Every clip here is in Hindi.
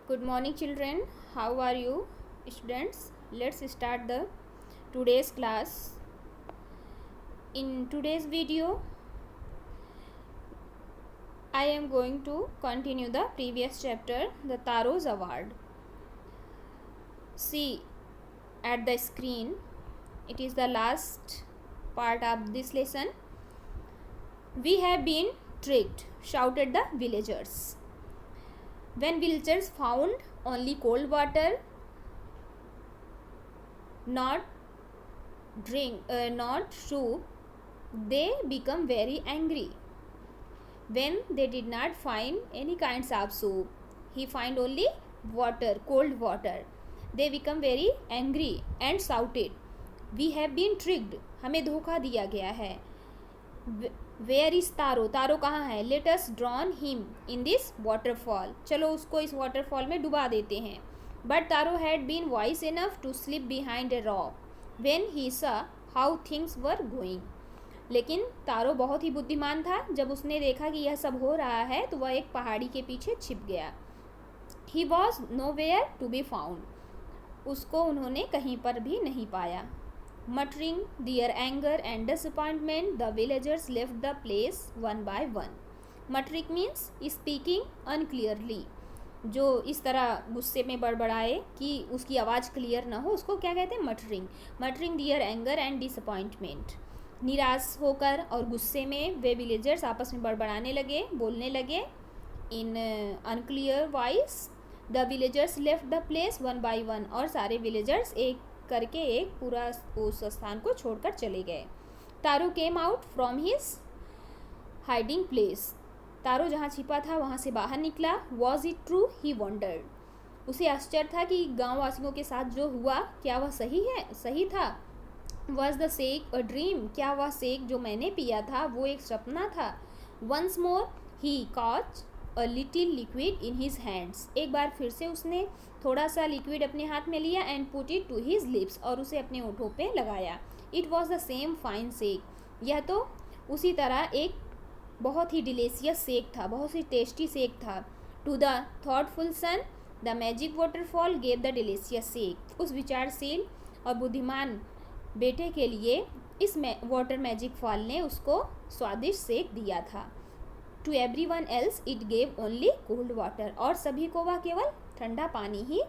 Good morning children. How are you students? Let's start the today's class. In today's video I am going to continue the previous chapter, the Taro's Award. See at the screen, it is the last part of this lesson. We have been tricked, shouted the villagers. When villagers found only cold water, not soup, they become very angry. When they did not find any kinds of soup, he find only water, cold water. They become very angry and shouted, "We have been tricked." हमें धोखा दिया गया है. Where is Taro? तारो कहाँ है? Let us drown him in this waterfall. चलो उसको इस waterfall में डुबा देते हैं. But Taro had been wise enough to slip behind a rock when he saw how things were going. लेकिन तारो बहुत ही बुद्धिमान था. जब उसने देखा कि यह सब हो रहा है तो वह एक पहाड़ी के पीछे छिप गया. He was nowhere to be found. उसको उन्होंने कहीं पर भी नहीं पाया. Muttering their anger and disappointment, the villagers left the place one by one. Muttering means speaking unclearly. जो इस तरह गुस्से में बड़बड़ाए कि उसकी आवाज़ क्लियर ना हो, उसको क्या कहते हैं? Muttering. Muttering their anger and disappointment. निराश होकर और गुस्से में वे विलेजर्स आपस में बड़बड़ाने लगे, बोलने लगे. In unclear voice the villagers left the place one by one. और सारे विलेजर्स एक करके एक पूरा उस स्थान को छोड़कर चले गए. Taro came out from his hiding place. Taro जहाँ छिपा था वहाँ से बाहर निकला. Was it true? He wondered. उसे आश्चर्य था कि गाँव वासियों के साथ जो हुआ क्या वह सही था. Was the sake a dream? क्या वह सेक जो मैंने पिया था वो एक सपना था. Once more he caught a little liquid in his hands. एक बार फिर से उसने थोड़ा सा लिक्विड अपने हाथ में लिया and put it to his lips. और उसे अपने होठों पे लगाया. It was the same fine sake. यह तो उसी तरह एक बहुत ही डिलीशियस सेक था, बहुत ही टेस्टी सेक था. To the thoughtful son the magic waterfall gave the delicious sake. उस विचारशील और बुद्धिमान बेटे के लिए इस वाटर मैजिक फॉल ने उसको स्वादिष्ट सेक दिया था. To everyone else it gave only cold water. और सभी को वह केवल ठंडा पानी ही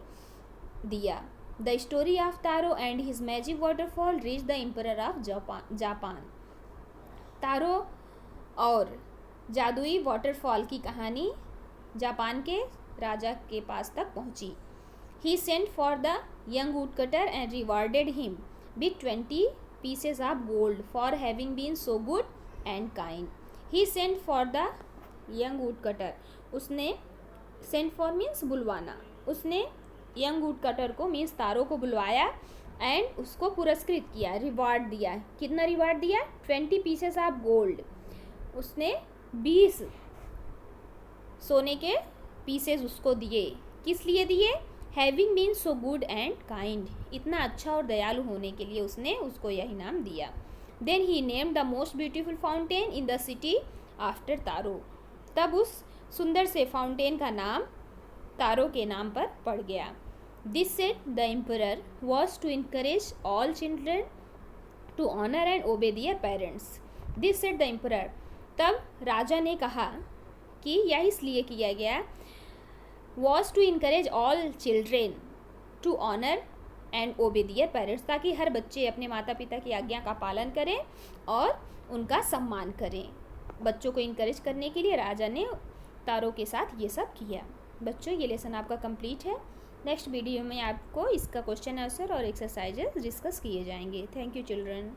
दिया. The story of Taro and his magic waterfall reach the emperor of Japan. Taro और जादुई वाटरफॉल की कहानी जापान के राजा के पास तक पहुंची. He sent for the young woodcutter and rewarded him with 20 pieces of gold for having been so good and kind. He sent for the young woodcutter. उसने सेंट फॉर मीन्स बुलवाना. उसने यंग वुडकटर को मीन्स तारो को बुलवाया एंड उसको पुरस्कृत किया, रिवार्ड दिया. कितना रिवार्ड दिया? 20 pieces ऑफ गोल्ड. उसने 20 सोने के पीसेस उसको दिए. किस लिए दिए? Having been so good and kind. इतना अच्छा और दयालु होने के लिए उसने उसको यह इनाम दिया. Then he named the most beautiful fountain in the city after Taro. तब उस सुंदर से फाउंटेन का नाम तारो के नाम पर पड़ गया. This said the emperor was to encourage all children to honour and obey their parents. This said the emperor. तब राजा ने कहा कि यह इसलिए किया गया, was to encourage all children to honour and obey their parents, ताकि हर बच्चे अपने माता पिता की आज्ञा का पालन करें और उनका सम्मान करें. बच्चों को इनकरेज करने के लिए राजा ने तारो के साथ ये सब किया. बच्चों, ये लेसन आपका कंप्लीट है. नेक्स्ट वीडियो में आपको इसका क्वेश्चन आंसर और एक्सरसाइजेस डिस्कस किए जाएंगे. Thank you children.